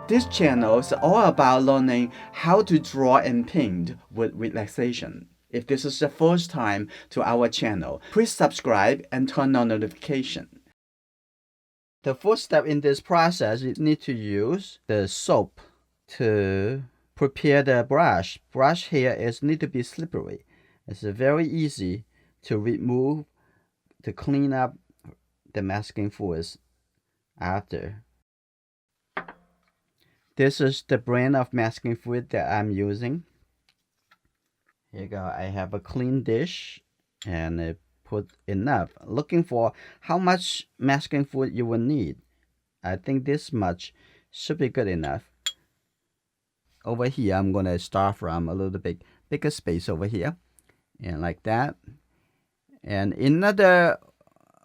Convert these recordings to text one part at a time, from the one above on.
This channel is all about learning how to draw and paint with relaxation. If this is the first time to our channel, please subscribe and turn on notification. The first step in this process is need to use the soap to prepare the brush. Brush here is need to be slippery. It's very easy to remove, to clean up the masking fluids after. This is the brand of masking fluid that I'm using. Here you go. I have a clean dish and I put enough. Looking for how much masking fluid you will need. I think this much should be good enough. Over here, I'm going to start from a little bit bigger space over here. And like that. And another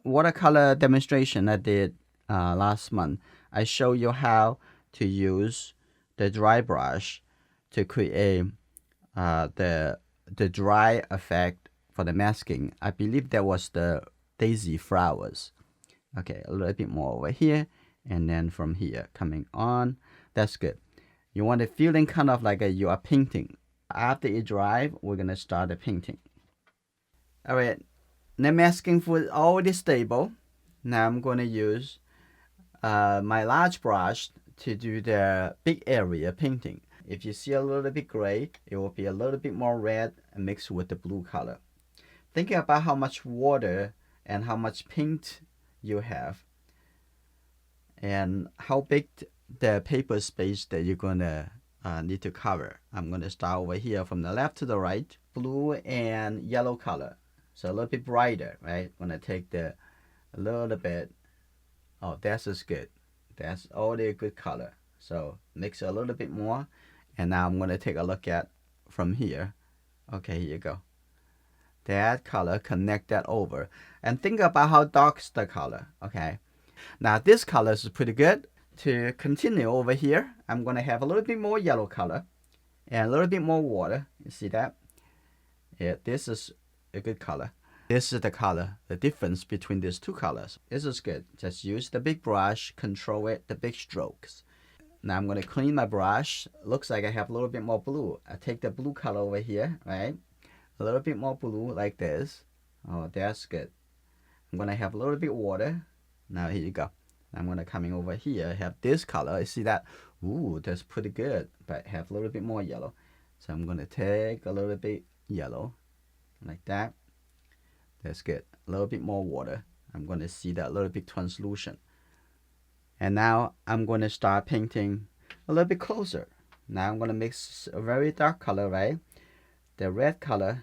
watercolor demonstration I did last month, I show you how to use the dry brush to create the dry effect for the masking. I believe that was the daisy flowers. Okay, a little bit more over here, and then from here coming on. That's good. You want the feeling kind of like you are painting. After it dries, we're gonna start the painting. All right, the masking fluid is already stable. Now I'm gonna use my large brush to do the big area painting. If you see a little bit gray, it will be a little bit more red mixed with the blue color. Thinking about how much water and how much paint you have and how big the paper space that you're gonna need to cover. I'm gonna start over here from the left to the right, blue and yellow color. So a little bit brighter, right? I'm gonna take a little bit. Oh, that's just good. That's already a good color. So mix a little bit more. And now I'm going to take a look at from here. Okay, here you go. That color, connect that over. And think about how dark is the color. Okay. Now this color is pretty good. To continue over here, I'm going to have a little bit more yellow color and a little bit more water. You see that? Yeah, this is a good color. This is the color, the difference between these two colors. This is good. Just use the big brush, control it, the big strokes. Now I'm going to clean my brush. Looks like I have a little bit more blue. I take the blue color over here, right? A little bit more blue like this. Oh, that's good. I'm going to have a little bit water. Now here you go. I'm going to coming over here, have this color. You see that? Ooh, that's pretty good. But have a little bit more yellow. So I'm going to take a little bit yellow like that. That's good. A little bit more water. I'm going to see that a little bit translucent. And now I'm going to start painting a little bit closer. Now I'm going to mix a very dark color, right? The red color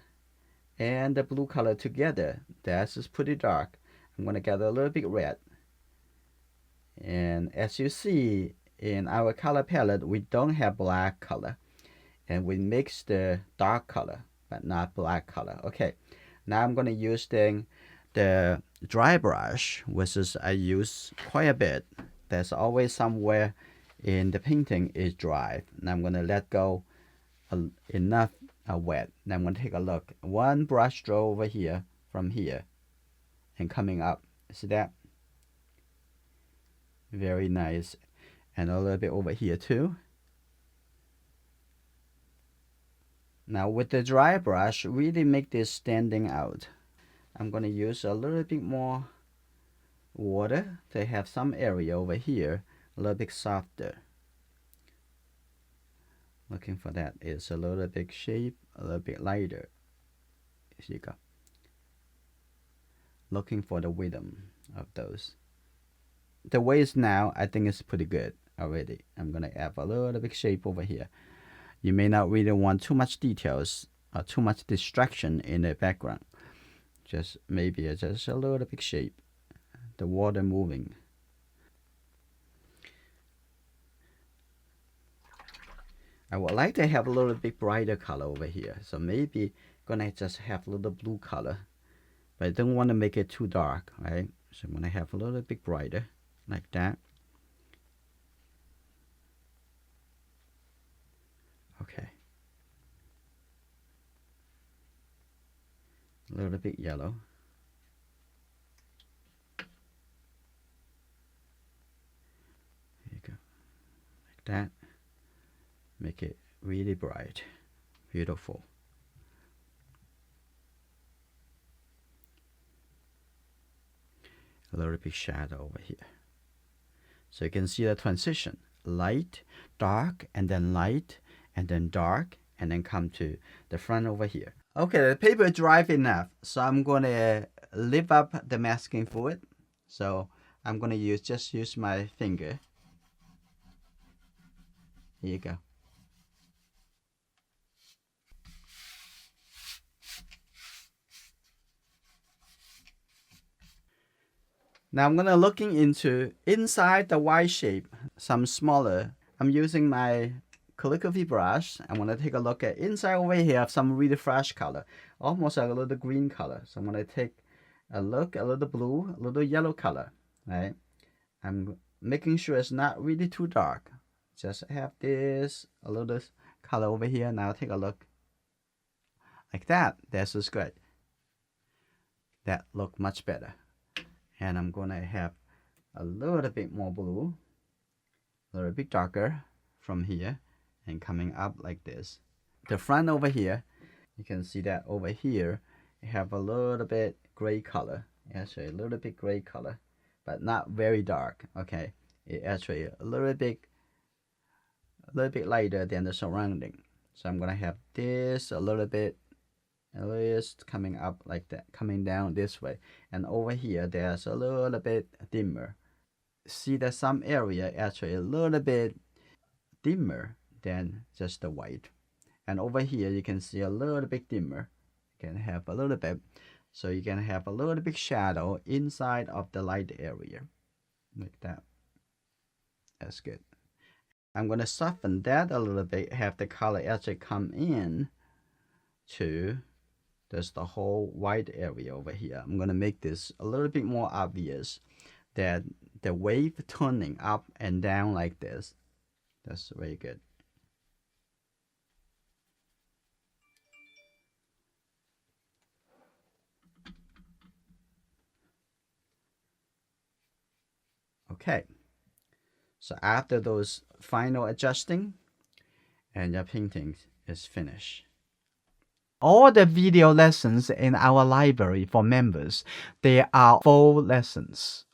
and the blue color together. That's just pretty dark. I'm going to get a little bit red. And as you see in our color palette, we don't have black color. And we mix the dark color, but not black color. Okay, now I'm going to use the dry brush, which is I use quite a bit. There's always somewhere in the painting is dry. Now I'm going to let go enough wet. Now I'm going to take a look. One brush stroke over here from here and coming up. See that? Very nice. And a little bit over here too. Now with the dry brush, really make this standing out. I'm going to use a little bit more water to have some area over here a little bit softer. Looking for that is a little bit shape, a little bit lighter. Here you go. Looking for the rhythm of those. The way it's now, I think it's pretty good already. I'm gonna add a little bit shape over here. You may not really want too much details or too much distraction in the background. Just maybe just a little bit shape. The water moving. I would like to have a little bit brighter color over here. So maybe gonna just have a little blue color. But I don't want to make it too dark, right? So I'm gonna have a little bit brighter, like that. Okay. A little bit yellow. There you go. that. Make it really bright. Beautiful. A little bit shadow over here. So you can see the transition. Light, dark, and then light, and then dark, and then come to the front over here. Okay, the paper is dry enough, so I'm going to lift up the masking fluid. So I'm going to just use my finger. Here you go. Now I'm going to looking into inside the Y shape, some smaller. I'm using my calligraphy brush. I want to take a look at inside over here, some really fresh color, almost like a little green color. So I'm going to take a look, a little blue, a little yellow color, right? I'm making sure it's not really too dark. Just have this, a little color over here. Now take a look. Like that. This is great. That look much better. And I'm going to have a little bit more blue, a little bit darker from here and coming up like this. The front over here, you can see that over here, you have a little bit gray color. Actually, a little bit gray color, but not very dark. Okay, it actually a little bit lighter than the surrounding. So I'm gonna have this a little bit, at least coming up like that, coming down this way, and over here there's a little bit dimmer. See that some area actually a little bit dimmer than just the white, and over here you can see a little bit dimmer. You can have a little bit, so you can have a little bit shadow inside of the light area, like that. That's good. I'm gonna soften that a little bit, have the color actually come in to there's the whole white area over here. I'm gonna make this a little bit more obvious, that the wave turning up and down like this. That's very good. Okay, so after those final adjusting, and your painting is finished. All the video lessons in our library for members, they are full lessons.